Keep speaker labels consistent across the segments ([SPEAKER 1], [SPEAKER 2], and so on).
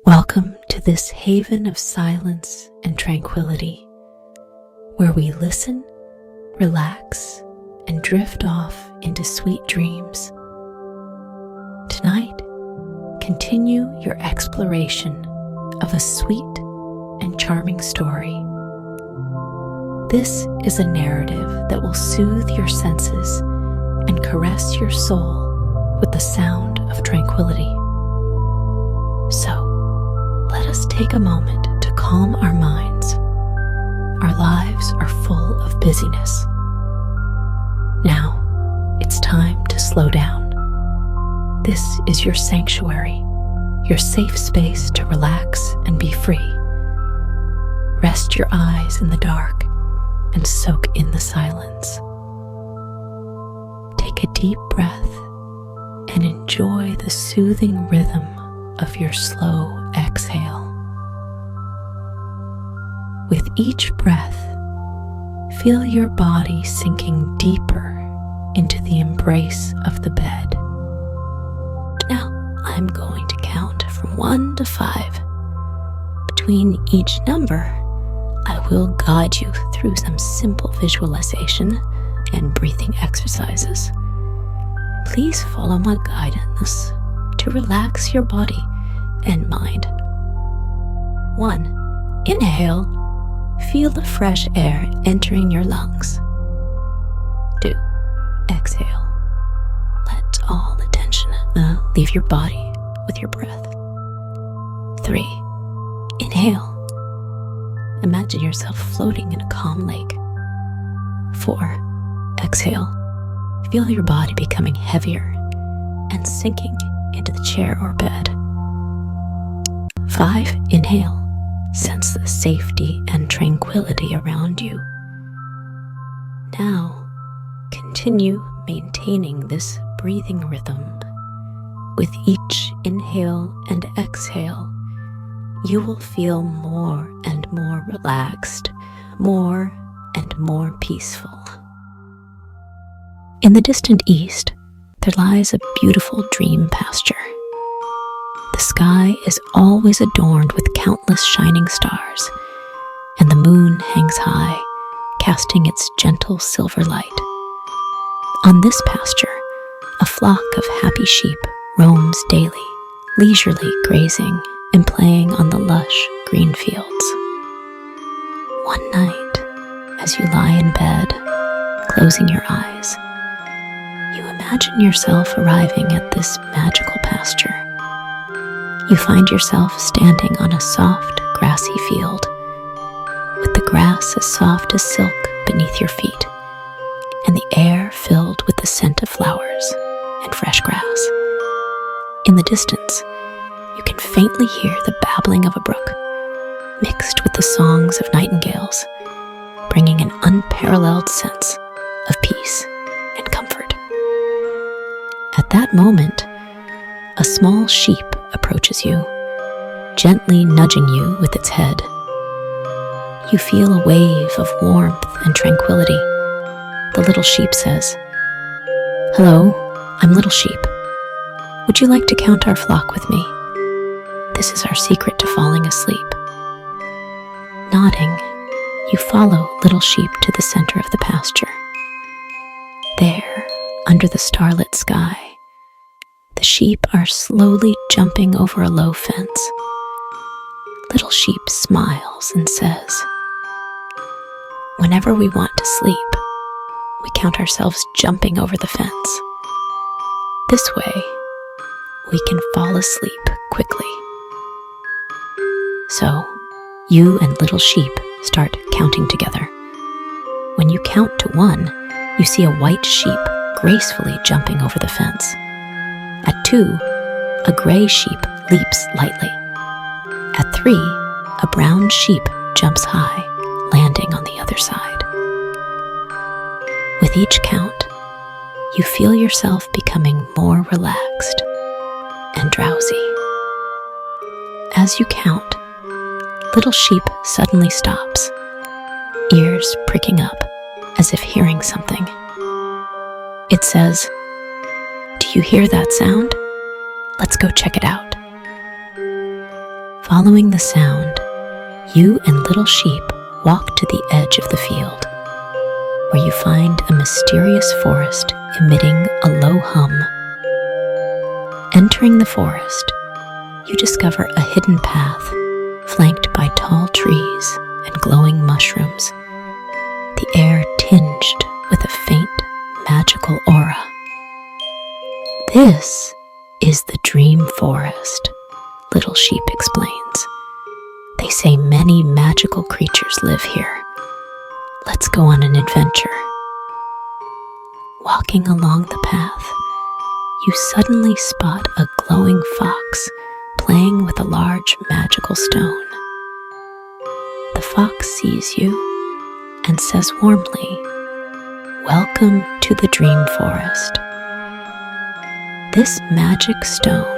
[SPEAKER 1] Welcome to this haven of silence and tranquility, where we listen, relax, and drift off into sweet dreams. Tonight, continue your exploration of a sweet and charming story. This is a narrative that will soothe your senses and caress your soul with the sound of tranquility. So, let us take a moment to calm our minds. Our lives are full of busyness. Now, it's time to slow down. This is your sanctuary, your safe space to relax and be free. Rest your eyes in the dark and soak in the silence. Take a deep breath and enjoy the soothing rhythm of your slow exhale. With each breath, feel your body sinking deeper into the embrace of the bed. Now, I'm going to count from 1 to 5. Between each number, I will guide you through some simple visualization and breathing exercises. Please follow my guidance to relax your body and mind. 1. Inhale. Feel the fresh air entering your lungs. 2. Exhale. Let all the tension leave your body with your breath. 3. Inhale. Imagine yourself floating in a calm lake. 4. Exhale. Feel your body becoming heavier and sinking into the chair or bed. 5. Inhale. Sense the safety and tranquility around you. Now, continue maintaining this breathing rhythm. With each inhale and exhale, you will feel more and more relaxed, more and more peaceful. In the distant east, there lies a beautiful dream pasture. The sky is always adorned with countless shining stars, and the moon hangs high, casting its gentle silver light. On this pasture, a flock of happy sheep roams daily, leisurely grazing and playing on the lush green fields. One night, as you lie in bed, closing your eyes, you imagine yourself arriving at this magical pasture. You find yourself standing on a soft, grassy field, with the grass as soft as silk beneath your feet, and the air filled with the scent of flowers and fresh grass. In the distance, you can faintly hear the babbling of a brook, mixed with the songs of nightingales, bringing an unparalleled sense of peace and comfort. At that moment, a small sheep approaches you, gently nudging you with its head. You feel a wave of warmth and tranquility. The little sheep says, "Hello, I'm Little Sheep. Would you like to count our flock with me? This is our secret to falling asleep." Nodding, you follow Little Sheep to the center of the pasture. There, under the starlit sky, the sheep are slowly jumping over a low fence. Little Sheep smiles and says, "Whenever we want to sleep, we count ourselves jumping over the fence. This way, we can fall asleep quickly." So, you and Little Sheep start counting together. When you count to 1, you see a white sheep gracefully jumping over the fence. At 2, a gray sheep leaps lightly. At 3, a brown sheep jumps high, landing on the other side. With each count, you feel yourself becoming more relaxed and drowsy. As you count, Little Sheep suddenly stops, ears pricking up as if hearing something. It says, "Do you hear that sound? Let's go check it out." Following the sound, you and Little Sheep walk to the edge of the field, where you find a mysterious forest emitting a low hum. Entering the forest, you discover a hidden path flanked by tall trees and glowing mushrooms, the air tinged with a faint magical aura. This is the Dream Forest, Little Sheep explains. They say many magical creatures live here. Let's go on an adventure. Walking along the path, you suddenly spot a glowing fox playing with a large magical stone. The fox sees you and says warmly, "Welcome to the Dream Forest. This magic stone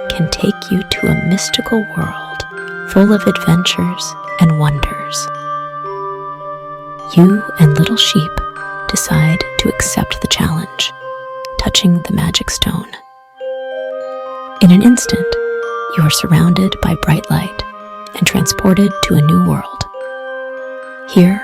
[SPEAKER 1] can take you to a mystical world full of adventures and wonders." You and Little Sheep decide to accept the challenge, touching the magic stone. In an instant, you are surrounded by bright light and transported to a new world. Here,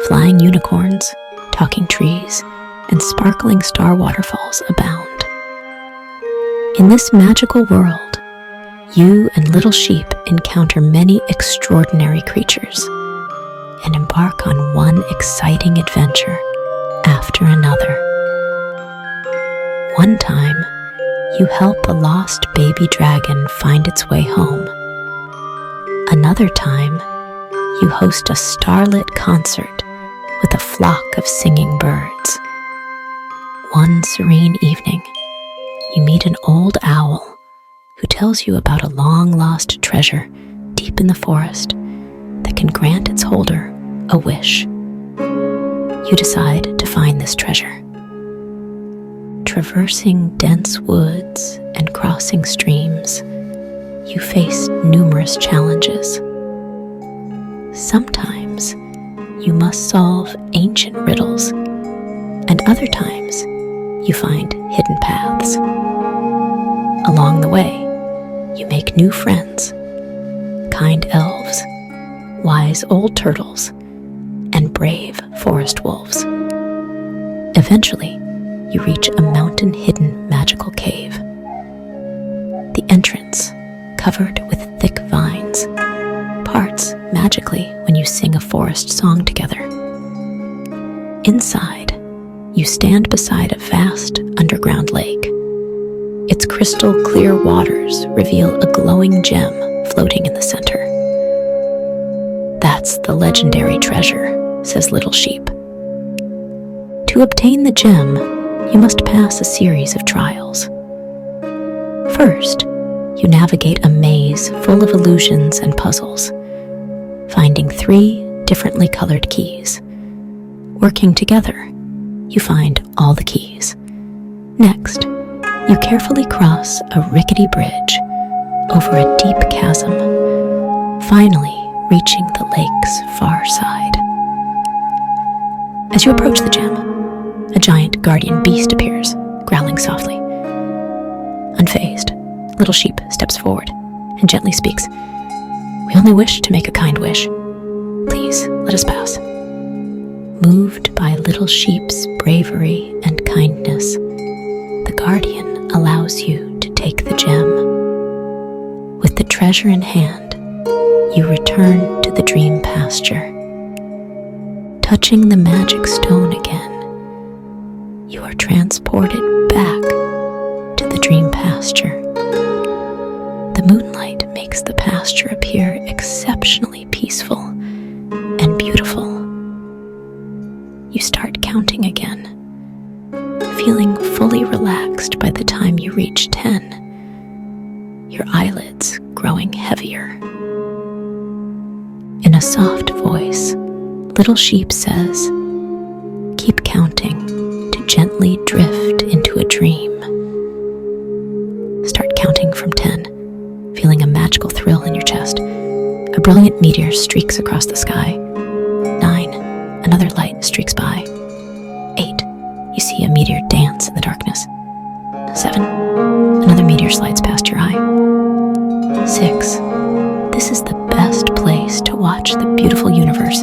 [SPEAKER 1] flying unicorns, talking trees, and sparkling star waterfalls abound. In this magical world, you and Little Sheep encounter many extraordinary creatures and embark on one exciting adventure after another. One time, you help a lost baby dragon find its way home. Another time, you host a starlit concert with a flock of singing birds. One serene evening, you meet an old owl who tells you about a long-lost treasure deep in the forest that can grant its holder a wish. You decide to find this treasure. Traversing dense woods and crossing streams, you face numerous challenges. Sometimes you must solve ancient riddles, and other times you find hidden paths. Along the way, you make new friends, kind elves, wise old turtles, and brave forest wolves. Eventually, you reach a mountain-hidden magical cave. The entrance, covered with thick vines, parts magically when you sing a forest song together. Inside, you stand beside a vast underground lake. Its crystal clear waters reveal a glowing gem floating in the center. "That's the legendary treasure," says Little Sheep. To obtain the gem, you must pass a series of trials. First, you navigate a maze full of illusions and puzzles, finding 3 differently colored keys. Working together, you find all the keys. Next, you carefully cross a rickety bridge over a deep chasm, finally reaching the lake's far side. As you approach the gem, a giant guardian beast appears, growling softly. Unfazed, Little Sheep steps forward and gently speaks. "We only wish to make a kind wish. Please, let us pass." Moved by Little Sheep's bravery and kindness, the guardian allows you to take the gem. With the treasure in hand, you return to the Dream Pasture. Touching the magic stone again, you are transported back to the Dream Pasture. The moonlight makes the pasture appear exceptionally peaceful and beautiful. You start counting again, feeling fully relaxed by the time you reach 10, your eyelids growing heavier. In a soft voice, Little Sheep says, "Keep counting to gently drift into a dream." Start counting from 10, feeling a magical thrill in your chest. A brilliant meteor streaks across the sky. 9, another light streaks by. 8, you see a meteor dance in the darkness. 7, another meteor slides past your eye. 6, This is the best place to watch the beautiful universe.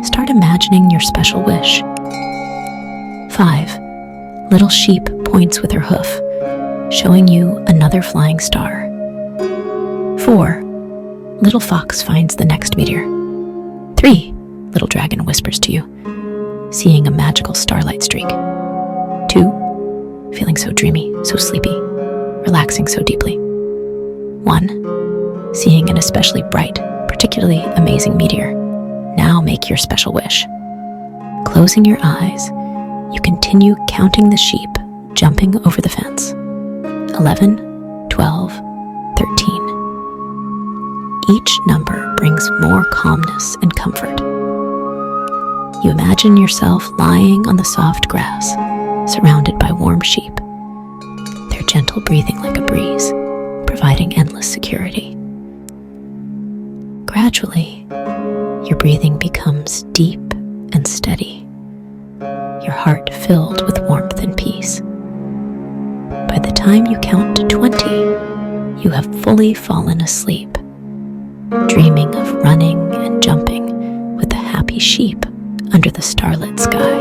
[SPEAKER 1] Start imagining your special wish. 5. Little sheep points with her hoof, showing you another flying star. 4. Little fox finds the next meteor. 3. Little dragon whispers to you, seeing a magical starlight streak. 2. Feeling so dreamy, so sleepy, relaxing so deeply. 1. Seeing an especially bright, particularly amazing meteor. Now make your special wish. Closing your eyes, you continue counting the sheep jumping over the fence. 11, 12, 13. Each number brings more calmness and comfort. You imagine yourself lying on the soft grass, surrounded by warm sheep, their gentle breathing like a breeze, providing endless security. Gradually, your breathing becomes deep and steady, your heart filled with warmth and peace. By the time you count to 20, you have fully fallen asleep, dreaming of running and jumping with the happy sheep under the starlit sky.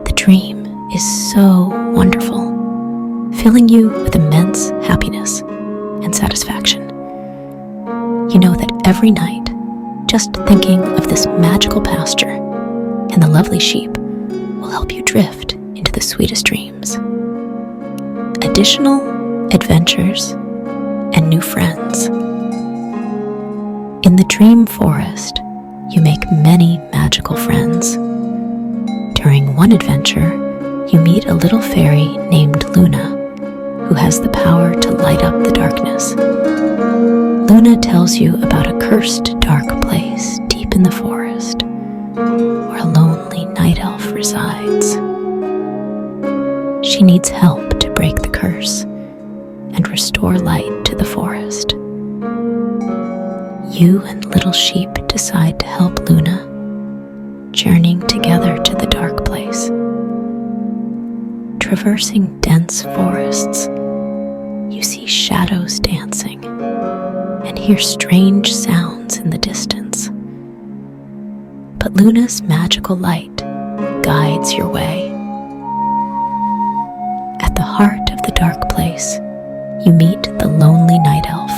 [SPEAKER 1] The dream is so wonderful, filling you with immense happiness and satisfaction. You know that every night, just thinking of this magical pasture and the lovely sheep will help you drift into the sweetest dreams. Additional adventures and new friends. In the dream forest, you make many magical friends. During one adventure, you meet a little fairy named Luna, who has the power to light up the darkness. Luna tells you about a cursed dark place deep in the forest, where a lonely night elf resides. She needs help to break the curse and restore light to the forest. You and Little Sheep decide to help Luna, journeying together to the dark place. Traversing dense forests, you see shadows dancing and hear strange sounds in the distance. But Luna's magical light guides your way. At the heart of the dark place, you meet the lonely night elf.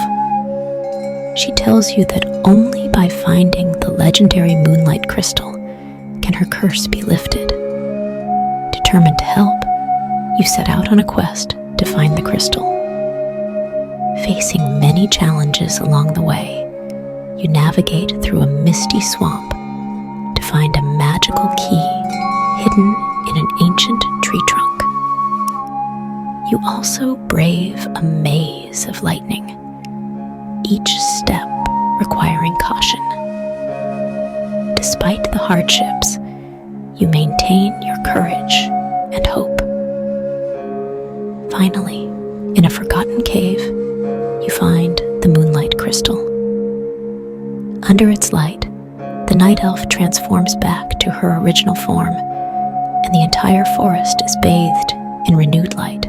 [SPEAKER 1] She tells you that only by finding the legendary moonlight crystal can her curse be lifted. Determined to help, you set out on a quest to find the crystal. Facing many challenges along the way, you navigate through a misty swamp to find a magical key hidden in an ancient tree trunk. You also brave a maze of lightning, each step requiring caution. Despite the hardships, you maintain your courage and hope. Finally, in a forgotten cave, you find the moonlight crystal. Under its light, the night elf transforms back to her original form, and the entire forest is bathed in renewed light.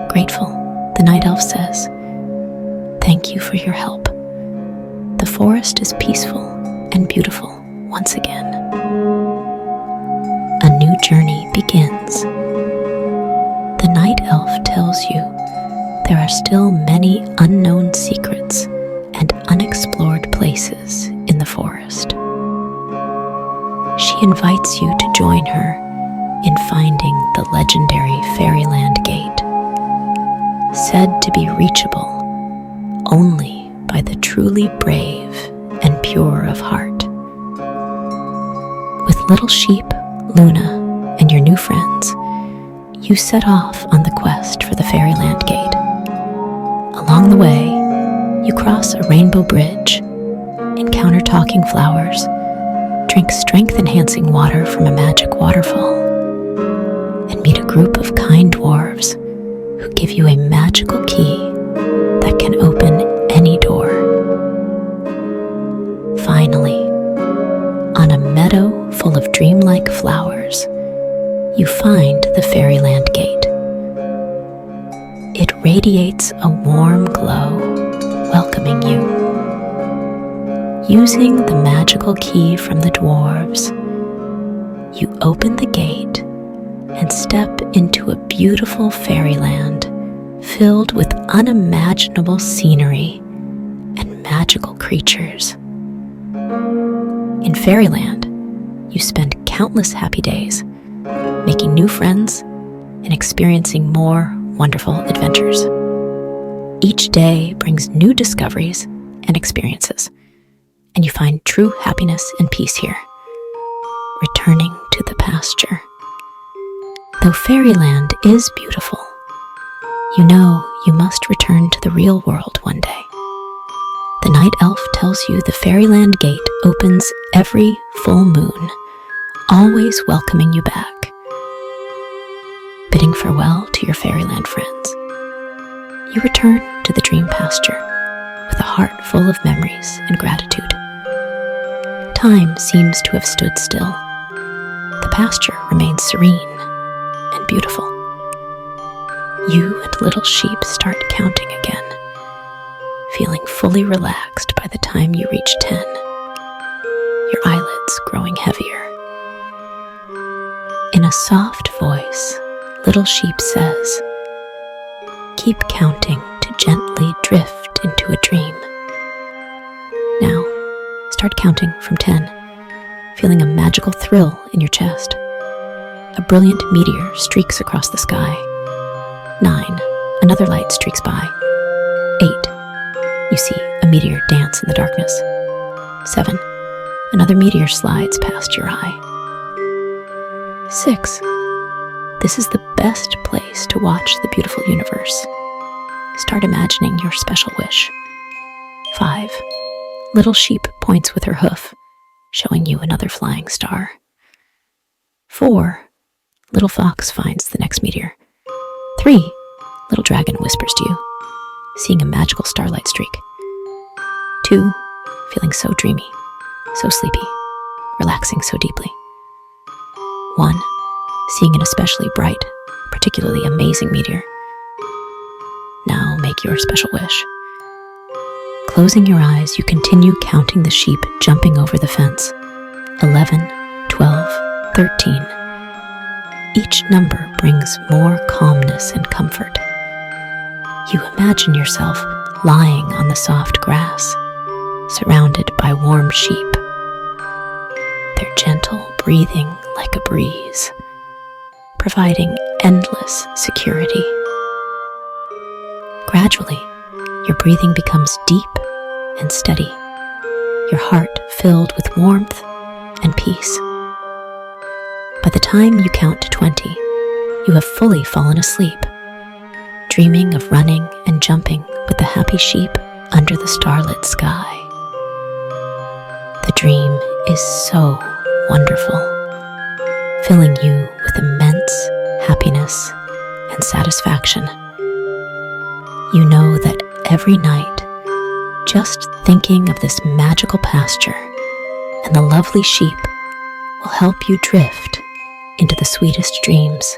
[SPEAKER 1] Grateful, the night elf says, "Thank you for your help. The forest is peaceful and beautiful once again." A new journey begins. The night elf tells you there are still many unknown secrets and unexplored places in the forest. She invites you to join her in finding the legendary Fairyland Gate, said to be reachable only by the truly brave and pure of heart. With Little Sheep, Luna, and your new friends, you set off on the quest for the Fairyland Gate. Along the way, you cross a rainbow bridge, encounter talking flowers, drink strength-enhancing water from a magic waterfall, and meet a group of kind dwarves who give you a magical key that can open any door. Finally, on a meadow full of dreamlike flowers, you find the Fairyland Gate. It radiates a warm glow, welcoming Using the magical key from the dwarves, you open the gate and step into a beautiful fairyland filled with unimaginable scenery and magical creatures. In fairyland, you spend countless happy days, making new friends and experiencing more wonderful adventures. Each day brings new discoveries and experiences, and you find true happiness and peace here, returning to the pasture. Though fairyland is beautiful, you know you must return to the real world one day. The night elf tells you the fairyland gate opens every full moon, always welcoming you back. Bidding farewell to your fairyland friends, you return to the dream pasture with a heart full of memories and gratitude. Time seems to have stood still. The pasture remains serene and beautiful. You and little sheep start counting again, feeling fully relaxed by the time you reach 10, your eyelids growing heavier. In a soft voice, little sheep says, "Keep counting to gently drift into a dream." Now, start counting from 10, feeling a magical thrill in your chest. A brilliant meteor streaks across the sky. 9, another light streaks by. 8, you see a meteor dance in the darkness. 7, another meteor slides past your eye. 6, this is the best place to watch the beautiful universe. Start imagining your special wish. 5, little sheep points with her hoof, showing you another flying star. 4, little fox finds the next meteor. 3, little dragon whispers to you, seeing a magical starlight streak. 2, feeling so dreamy, so sleepy, relaxing so deeply. 1, seeing an especially bright, particularly amazing meteor. Now make your special wish. Closing your eyes, you continue counting the sheep jumping over the fence. 11, 12, 13. Each number brings more calmness and comfort. You imagine yourself lying on the soft grass, surrounded by warm sheep, their gentle breathing like a breeze, providing endless security. Gradually, your breathing becomes deep and steady, your heart filled with warmth and peace. By the time you count to 20, you have fully fallen asleep, dreaming of running and jumping with the happy sheep under the starlit sky. The dream is so wonderful, filling you with immense happiness and satisfaction. You know that every night, just thinking of this magical pasture and the lovely sheep will help you drift into the sweetest dreams.